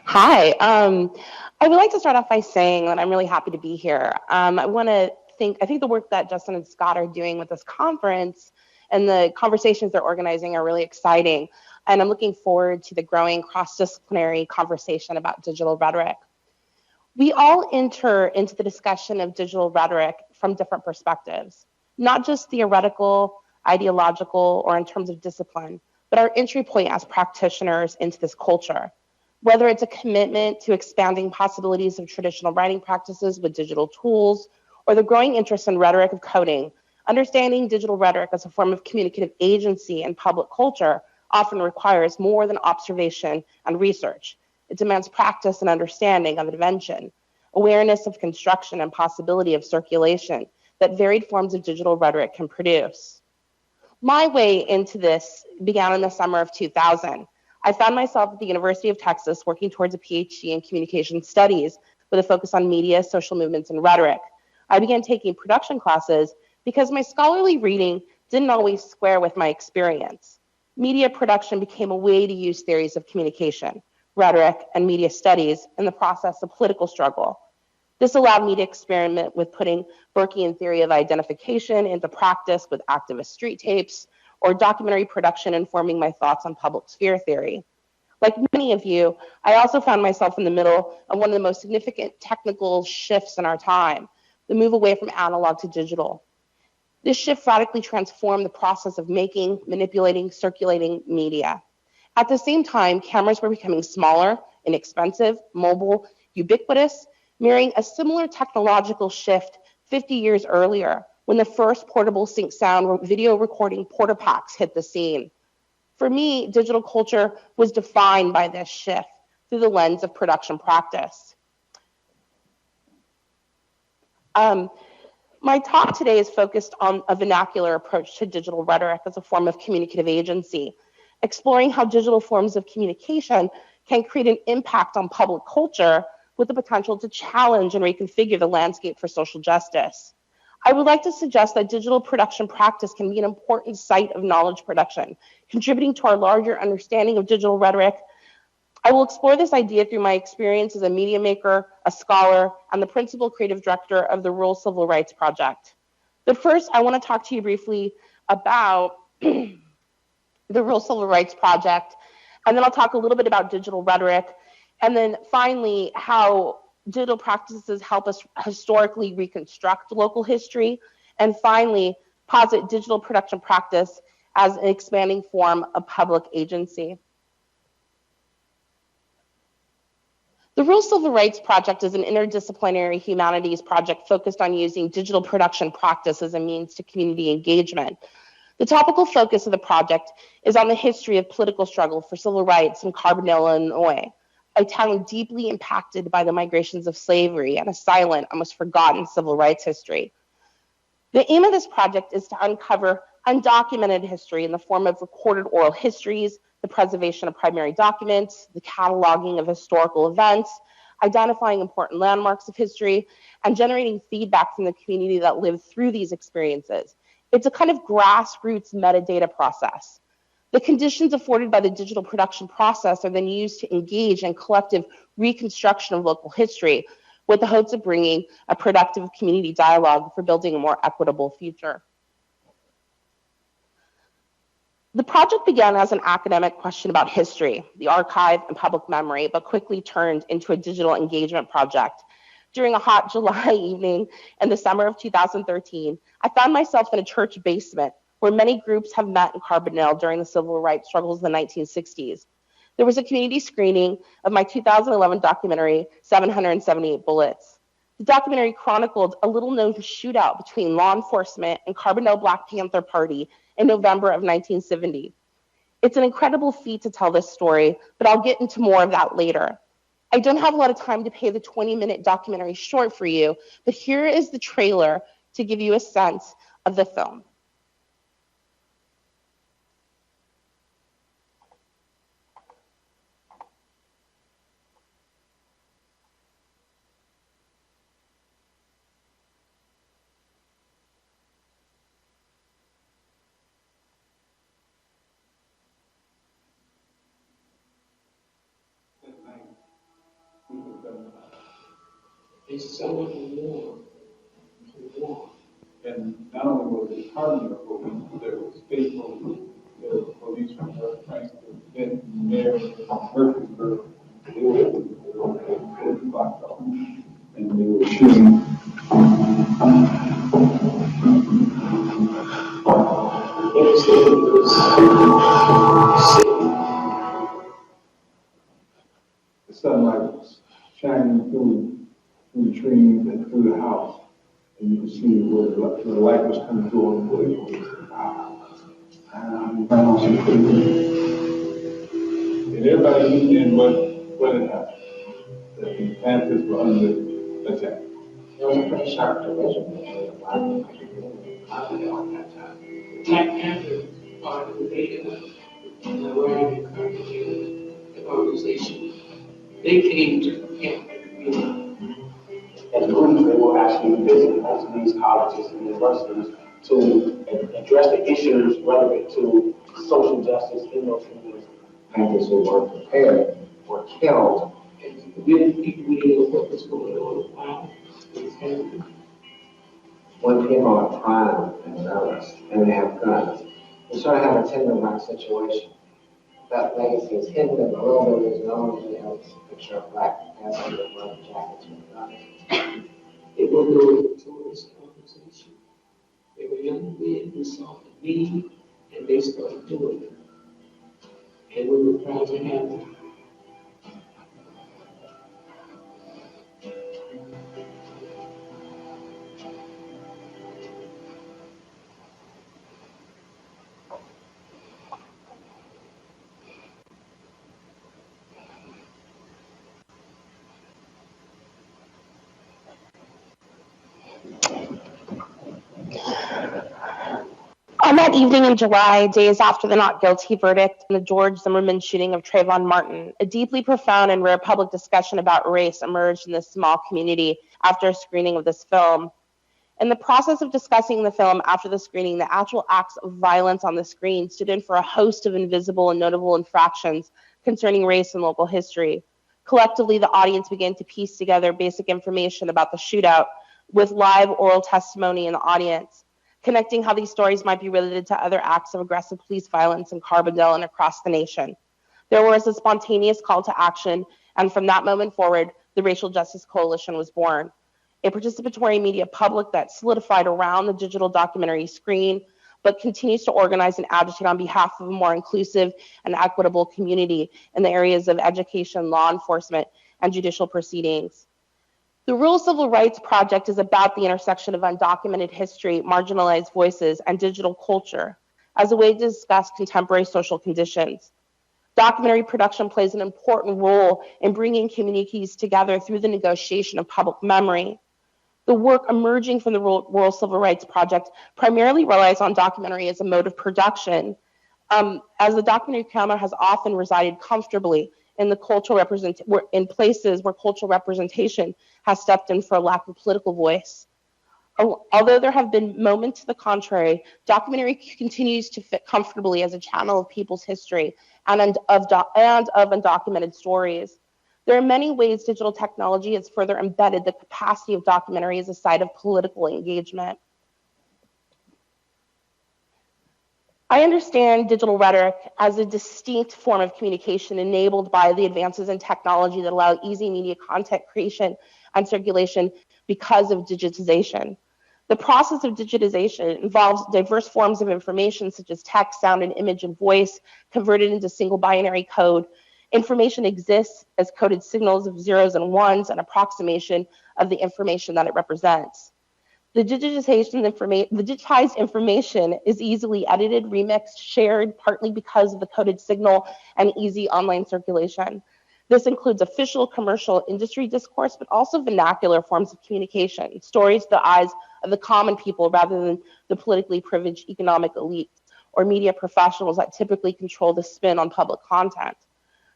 Hi. I would like to start off by saying that I'm really happy to be here. I think the work that Justin and Scott are doing with this conference and the conversations they're organizing are really exciting. And I'm looking forward to the growing cross-disciplinary conversation about digital rhetoric. We all enter into the discussion of digital rhetoric from different perspectives, not just theoretical, ideological, or in terms of discipline, but our entry point as practitioners into this culture. Whether it's a commitment to expanding possibilities of traditional writing practices with digital tools, or the growing interest in rhetoric of coding, understanding digital rhetoric as a form of communicative agency and public culture often requires more than observation and research. It demands practice and understanding of invention, awareness of construction and possibility of circulation that varied forms of digital rhetoric can produce. My way into this began in the summer of 2000. I found myself at the University of Texas working towards a PhD in communication studies with a focus on media, social movements, and rhetoric. I began taking production classes because my scholarly reading didn't always square with my experience. Media production became a way to use theories of communication, rhetoric, and media studies in the process of political struggle. This allowed me to experiment with putting Burkean theory of identification into practice with activist street tapes or documentary production informing my thoughts on public sphere theory. Like many of you, I also found myself in the middle of one of the most significant technical shifts in our time, the move away from analog to digital. This shift radically transformed the process of making, manipulating, circulating media. At the same time, cameras were becoming smaller, inexpensive, mobile, ubiquitous, mirroring a similar technological shift 50 years earlier when the first portable sync sound video recording portapacks hit the scene. For me, digital culture was defined by this shift through the lens of production practice. My talk today is focused on a vernacular approach to digital rhetoric as a form of communicative agency, exploring how digital forms of communication can create an impact on public culture with the potential to challenge and reconfigure the landscape for social justice. I would like to suggest that digital production practice can be an important site of knowledge production, contributing to our larger understanding of digital rhetoric. I will explore this idea through my experience as a media maker, a scholar, and the principal creative director of the Rural Civil Rights Project. But first, I want to talk to you briefly about the Rural Civil Rights Project, and then I'll talk a little bit about digital rhetoric, and then finally, how digital practices help us historically reconstruct local history, and finally, posit digital production practice as an expanding form of public agency. The Rural Civil Rights Project is an interdisciplinary humanities project focused on using digital production practice as a means to community engagement. The topical focus of the project is on the history of political struggle for civil rights in Carbondale, Illinois, a town deeply impacted by the migrations of slavery and a silent, almost forgotten civil rights history. The aim of this project is to uncover undocumented history in the form of recorded oral histories, the preservation of primary documents, the cataloging of historical events, identifying important landmarks of history, and generating feedback from the community that lived through these experiences. It's a kind of grassroots metadata process. The conditions afforded by the digital production process are then used to engage in collective reconstruction of local history with the hopes of bringing a productive community dialogue for building a more equitable future. The project began as an academic question about history, the archive, and public memory, but quickly turned into a digital engagement project. During a hot July evening in the summer of 2013, I found myself in a church basement where many groups have met in Carbondale during the civil rights struggles in the 1960s. There was a community screening of my 2011 documentary, 778 Bullets. The documentary chronicled a little-known shootout between law enforcement and Carbondale Black Panther Party in November of 1970. It's an incredible feat to tell this story, but I'll get into more of that later. I don't have a lot of time to play the 20-minute documentary short for you, but here is the trailer to give you a sense of the film. It's so much more. And not only was it Department of Police, there was state police, there was police from Franklin, Benton, Mary, Murfreesboro. They were blocked off, and they were shooting. The sunlight was shining through the trees and through the house, and you could see where the light was coming through on the building. And everybody knew then what had happened. That the Panthers were under attack. There was a pretty sharp division between the black and white community at that time. Black Panthers are who they and the Ryan Carnegie, the organization. They came to camp the community. As groups, they will actually visit most of these colleges and universities to address the issues relevant to social justice in those communities. Panthers who weren't prepared were killed. And we didn't know what was going on. Wow. 1 PM are prime and zealous, and they have guns. We sort of have a Tenderloin situation. That legacy is hidden in the world that is known as the picture of black Panthers with rubber jackets with guns. They were known as a tourist organization. They were young men who saw the need and they started doing it. And we were proud to have them. On that evening in July, days after the not guilty verdict in the George Zimmerman shooting of Trayvon Martin, a deeply profound and rare public discussion about race emerged in this small community after a screening of this film. In the process of discussing the film after the screening, the actual acts of violence on the screen stood in for a host of invisible and notable infractions concerning race and local history. Collectively, the audience began to piece together basic information about the shootout with live oral testimony in the audience, connecting how these stories might be related to other acts of aggressive police violence in Carbondale and across the nation. There was a spontaneous call to action, and from that moment forward, the Racial Justice Coalition was born. A participatory media public that solidified around the digital documentary screen, but continues to organize and agitate on behalf of a more inclusive and equitable community in the areas of education, law enforcement, and judicial proceedings. The Rural Civil Rights Project is about the intersection of undocumented history, marginalized voices, and digital culture as a way to discuss contemporary social conditions. Documentary production plays an important role in bringing communities together through the negotiation of public memory. The work emerging from the Rural Civil Rights Project primarily relies on documentary as a mode of production, as the documentary camera has often resided comfortably in in places where cultural representation has stepped in for a lack of political voice. Although there have been moments to the contrary, documentary continues to fit comfortably as a channel of people's history and of undocumented stories. There are many ways digital technology has further embedded the capacity of documentary as a site of political engagement. I understand digital rhetoric as a distinct form of communication enabled by the advances in technology that allow easy media content creation and circulation because of digitization. The process of digitization involves diverse forms of information such as text, sound, and image and voice converted into single binary code. Information exists as coded signals of zeros and ones, an approximation of the information that it represents. The digitized information is easily edited, remixed, shared, partly because of the coded signal and easy online circulation. This includes official, commercial, industry discourse, but also vernacular forms of communication, stories to the eyes of the common people rather than the politically privileged economic elite or media professionals that typically control the spin on public content.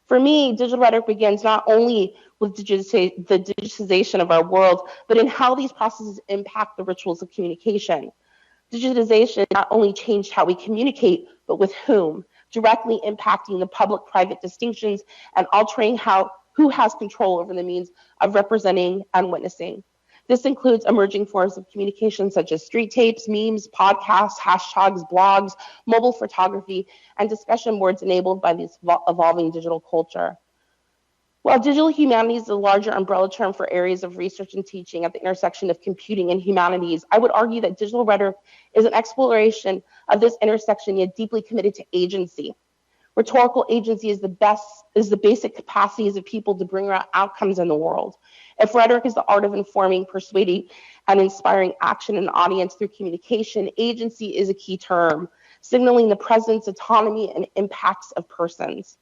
For me, digital rhetoric begins not only with the digitization of our world, but in how these processes impact the rituals of communication. Digitization not only changed how we communicate, but with whom, directly impacting the public-private distinctions and altering who has control over the means of representing and witnessing. This includes emerging forms of communication such as street tapes, memes, podcasts, hashtags, blogs, mobile photography, and discussion boards enabled by this evolving digital culture. While digital humanities is a larger umbrella term for areas of research and teaching at the intersection of computing and humanities, I would argue that digital rhetoric is an exploration of this intersection, yet deeply committed to agency. Rhetorical agency is the basic capacities of people to bring about outcomes in the world. If rhetoric is the art of informing, persuading, and inspiring action in an audience through communication, agency is a key term, signaling the presence, autonomy, and impacts of persons.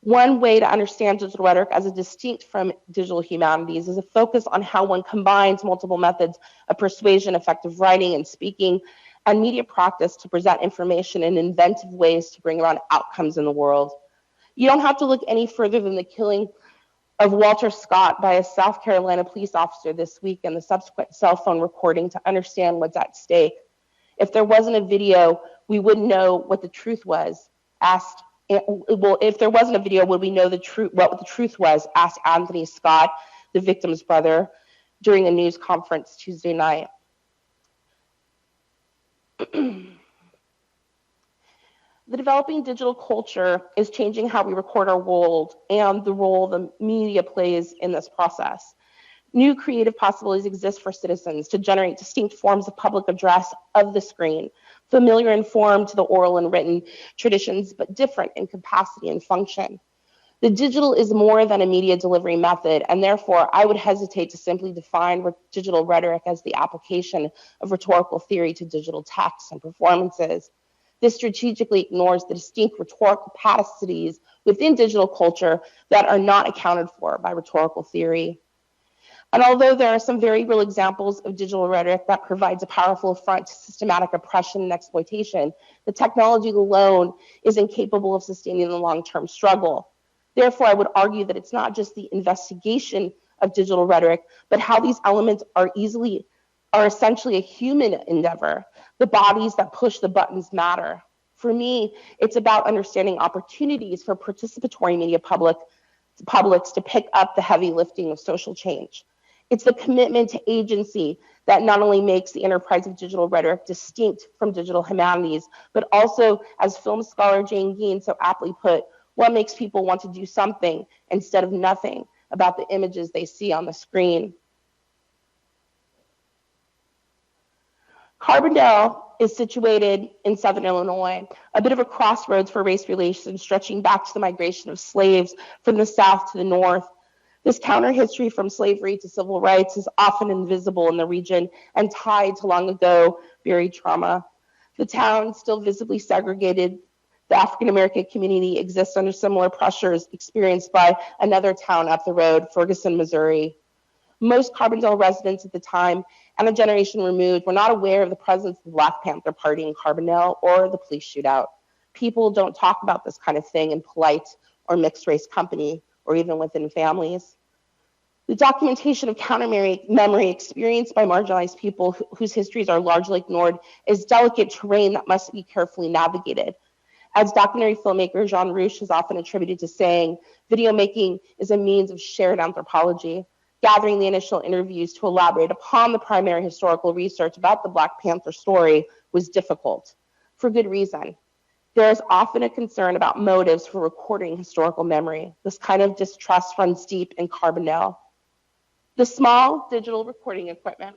One way to understand digital rhetoric as a distinct from digital humanities is a focus on how one combines multiple methods of persuasion, effective writing and speaking, and media practice to present information in inventive ways to bring around outcomes in the world. You don't have to look any further than the killing of Walter Scott by a South Carolina police officer this week and the subsequent cell phone recording to understand what's at stake. If there wasn't a video, we wouldn't know what the truth was. If there wasn't a video, would we know what the truth was? Asked Anthony Scott, the victim's brother, during a news conference Tuesday night. The developing digital culture is changing how we record our world and the role the media plays in this process. New creative possibilities exist for citizens to generate distinct forms of public address of the screen, familiar in form to the oral and written traditions, but different in capacity and function. The digital is more than a media delivery method, and therefore I would hesitate to simply define digital rhetoric as the application of rhetorical theory to digital texts and performances. This strategically ignores the distinct rhetorical capacities within digital culture that are not accounted for by rhetorical theory. And although there are some very real examples of digital rhetoric that provides a powerful front to systematic oppression and exploitation, the technology alone is incapable of sustaining the long-term struggle. Therefore, I would argue that it's not just the investigation of digital rhetoric, but how these elements are essentially a human endeavor. The bodies that push the buttons matter. For me, it's about understanding opportunities for participatory media publics to pick up the heavy lifting of social change. It's the commitment to agency that not only makes the enterprise of digital rhetoric distinct from digital humanities, but also, as film scholar Jane Geen so aptly put, what makes people want to do something instead of nothing about the images they see on the screen. Carbondale is situated in southern Illinois, a bit of a crossroads for race relations stretching back to the migration of slaves from the south to the north. This counter history from slavery to civil rights is often invisible in the region and tied to long ago buried trauma. The town, still visibly segregated, the African American community exists under similar pressures experienced by another town up the road, Ferguson, Missouri. Most Carbondale residents at the time and a generation removed were not aware of the presence of the Black Panther Party in Carbondale or the police shootout. People don't talk about this kind of thing in polite or mixed race company or even within families. The documentation of counter-memory experienced by marginalized people whose histories are largely ignored is delicate terrain that must be carefully navigated. As documentary filmmaker Jean Rouch is often attributed to saying, video making is a means of shared anthropology. Gathering the initial interviews to elaborate upon the primary historical research about the Black Panther story was difficult, for good reason. There is often a concern about motives for recording historical memory. This kind of distrust runs deep in Carbondale. The small digital recording equipment,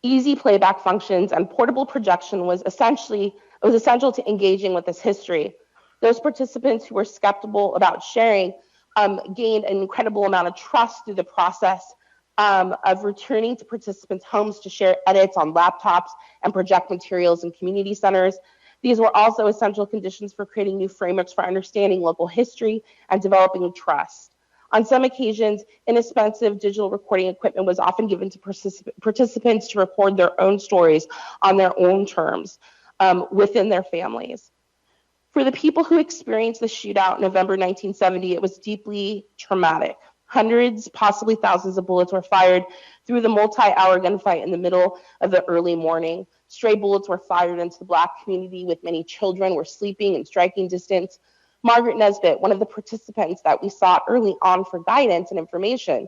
easy playback functions, and portable projection was essential to engaging with this history. Those participants who were skeptical about sharing gained an incredible amount of trust through the process of returning to participants' homes to share edits on laptops and project materials in community centers. These were also essential conditions for creating new frameworks for understanding local history and developing trust. On some occasions, inexpensive digital recording equipment was often given to participants to record their own stories on their own terms within their families. For the people who experienced the shootout in November 1970, it was deeply traumatic. Hundreds, possibly thousands of bullets were fired through the multi-hour gunfight in the middle of the early morning. Stray bullets were fired into the Black community, with many children were sleeping in striking distance. Margaret Nesbitt, one of the participants that we sought early on for guidance and information,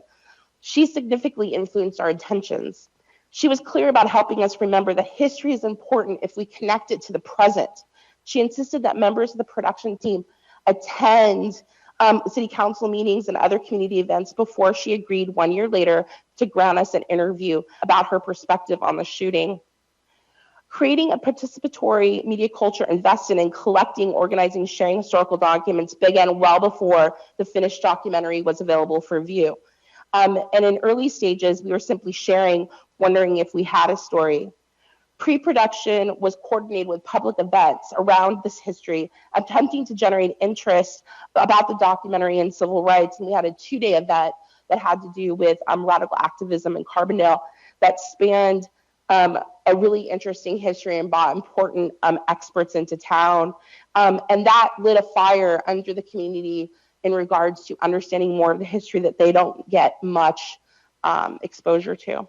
She significantly influenced our intentions. She was clear about helping us remember that history is important if we connect it to the present. She insisted that members of the production team attend city council meetings and other community events before she agreed 1 year later to grant us an interview about her perspective on the shooting. Creating a participatory media culture invested in collecting, organizing, sharing historical documents began well before the finished documentary was available for view. And in early stages, we were simply sharing, wondering if we had a story. Pre-production was coordinated with public events around this history, attempting to generate interest about the documentary and civil rights. And we had a 2-day event that had to do with radical activism in Carbondale that spanned a really interesting history and brought important experts into town. And that lit a fire under the community in regards to understanding more of the history that they don't get much exposure to.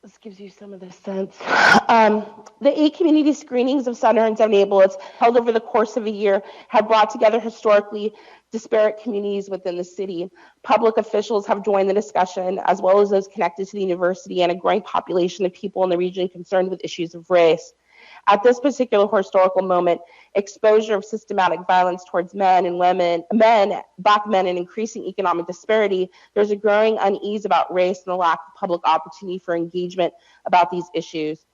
This gives you some of the sense. The 8 community screenings of 778 bullets held over the course of a year have brought together historically disparate communities within the city. Public officials have joined the discussion, as well as those connected to the university and a growing population of people in the region concerned with issues of race. At this particular historical moment, exposure of systematic violence towards men and women, Black men, and increasing economic disparity, there's a growing unease about race and the lack of public opportunity for engagement about these issues.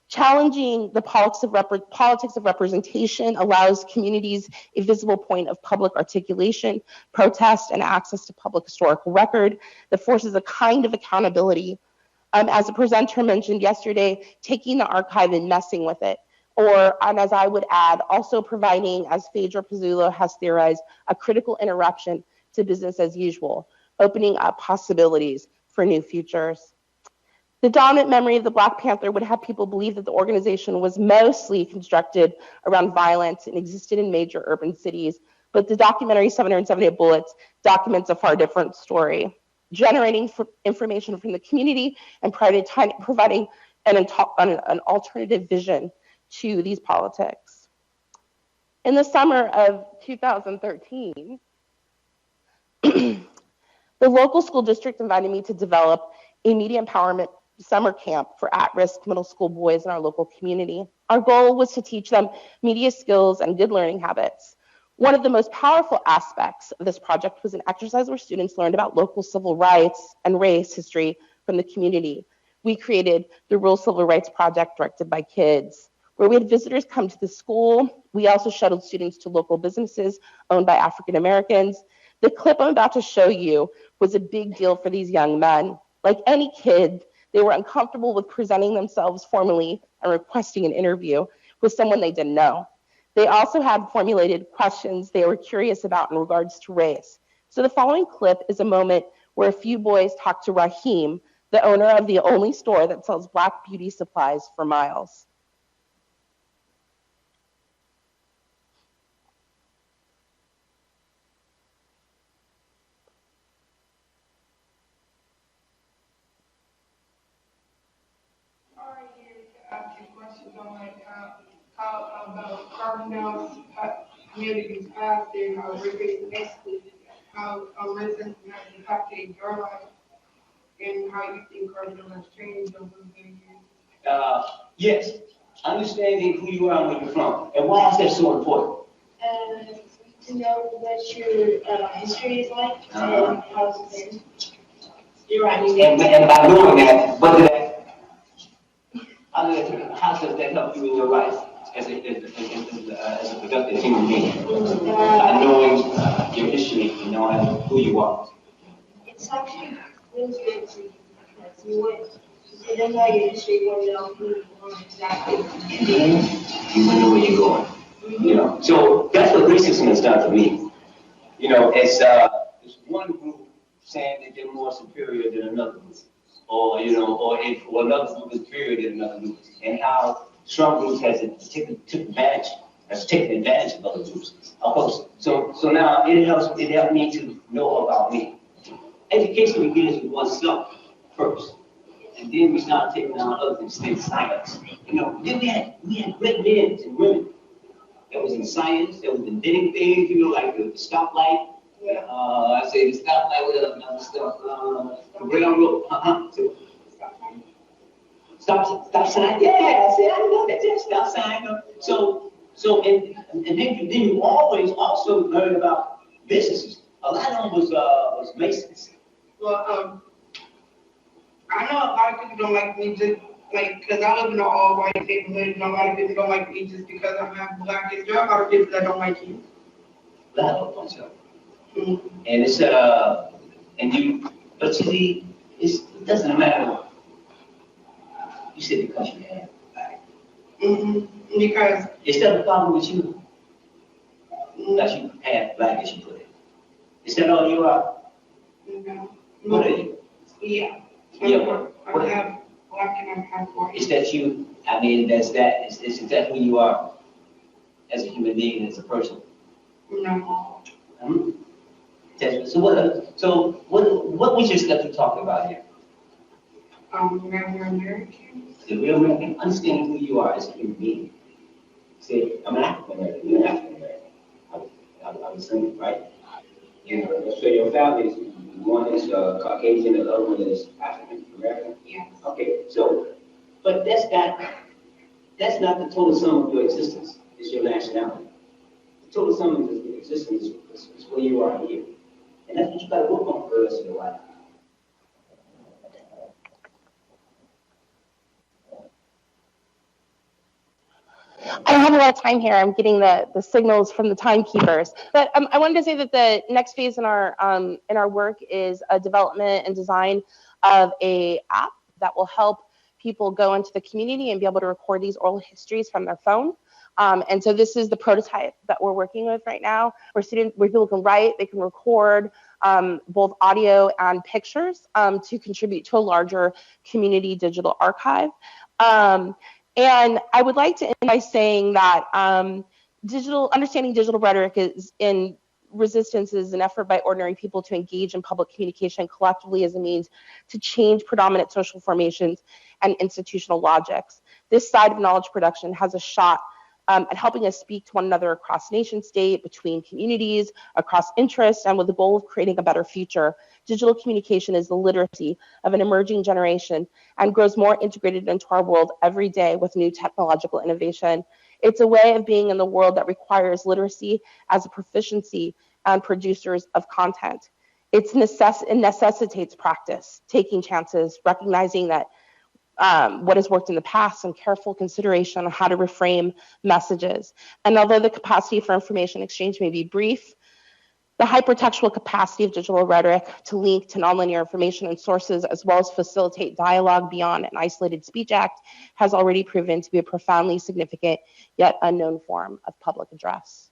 Challenging the politics of representation allows communities a visible point of public articulation, protest, and access to public historical record that forces a kind of accountability. As a presenter mentioned yesterday, taking the archive and messing with it. And as I would add, also providing, as Phaedra Pizzulo has theorized, a critical interruption to business as usual, opening up possibilities for new futures. The dominant memory of the Black Panther would have people believe that the organization was mostly constructed around violence and existed in major urban cities, but the documentary 778 Bullets documents a far different story, generating information from the community and providing an alternative vision to these politics. In the summer of 2013, the local school district invited me to develop a media empowerment summer camp for at-risk middle school boys in our local community. Our goal was to teach them media skills and good learning habits. One of the most powerful aspects of this project was an exercise where students learned about local civil rights and race history from the community. We created the Rural Civil Rights Project directed by kids, where we had visitors come to the school. We also shuttled students to local businesses owned by African Americans. The clip I'm about to show you was a big deal for these young men. Like any kid, they were uncomfortable with presenting themselves formally and requesting an interview with someone they didn't know. They also had formulated questions they were curious about in regards to race. So the following clip is a moment where a few boys talk to Raheem, the owner of the only store that sells Black beauty supplies for miles. Ask you questions on like how about Carbondale's communities past and how race excluded, how racism has impacted your life, and how you think Carbondale has changed over the years. Yes, understanding who you are and where you're from, and why is that so important? To know what your history is like and how it's been. You're right. And by knowing that, what did that? How does that help you in your life as a productive human being? By knowing your history and knowing who you are. It's actually really good to you because you don't know your history, you won't know who you are exactly. And then you will know where you're going. Mm-hmm. You know, so that's what racism has done for me. You know, it's one group saying that they're more superior than another group. Or if another group is superior than another group, and how strong groups has taken advantage of other groups. So now it helped me to know about me. Education begins with oneself first, and then we start taking on other things like us. You know, then we had great men and women that was in science, that was inventing things, like the stoplight. Yeah. I say the stoplight with another stuff. The railroad. So, stop sign. Yeah, see, I know that. Yeah, stop sign. And then you always also learn about businesses. A lot of them was Masons. Well, I know a lot of people don't like me just because I live in an all white neighborhood, and a lot of people don't like me just because I'm half black. There are a lot of people that don't like you. A lot of them don't. Mm-hmm. And it's but you see, it doesn't matter. You said because you have black. Mm-hmm. Because Is that a problem with you? That you have black, as you put it. Is that all you are? No. What are you? Yeah. Yeah. I have black and I have white. Is that you? I mean, is that who you are as a human being, as a person? No. Hmm? So what was your stuff you talking about here? We're American. The real American, understanding who you are as a human being. See, I'm an African American. You're an African American. I'm assuming, right? So your family is, one is Caucasian, and the other one is African American. Yes. Okay, so, but that's not the total sum of your existence. Is your nationality. The total sum of your existence is where you are here, and that's what you got to work on for the rest of your life. I don't have a lot of time here. I'm getting the signals from the timekeepers. But I wanted to say that the next phase in our work is a development and design of a app that will help people go into the community and be able to record these oral histories from their phone. And so this is the prototype that we're working with right now, where people can write, they can record both audio and pictures to contribute to a larger community digital archive. And I would like to end by saying that understanding digital rhetoric is in resistance is an effort by ordinary people to engage in public communication collectively as a means to change predominant social formations and institutional logics. This side of knowledge production has a shot at helping us speak to one another across nation state, between communities, across interests, and with the goal of creating a better future. Digital communication is the literacy of an emerging generation and grows more integrated into our world every day with new technological innovation. It's a way of being in the world that requires literacy as a proficiency and producers of content. It necessitates practice, taking chances, recognizing that what has worked in the past, and careful consideration on how to reframe messages. And although the capacity for information exchange may be brief, the hypertextual capacity of digital rhetoric to link to nonlinear information and sources, as well as facilitate dialogue beyond an isolated speech act, has already proven to be a profoundly significant yet unknown form of public address.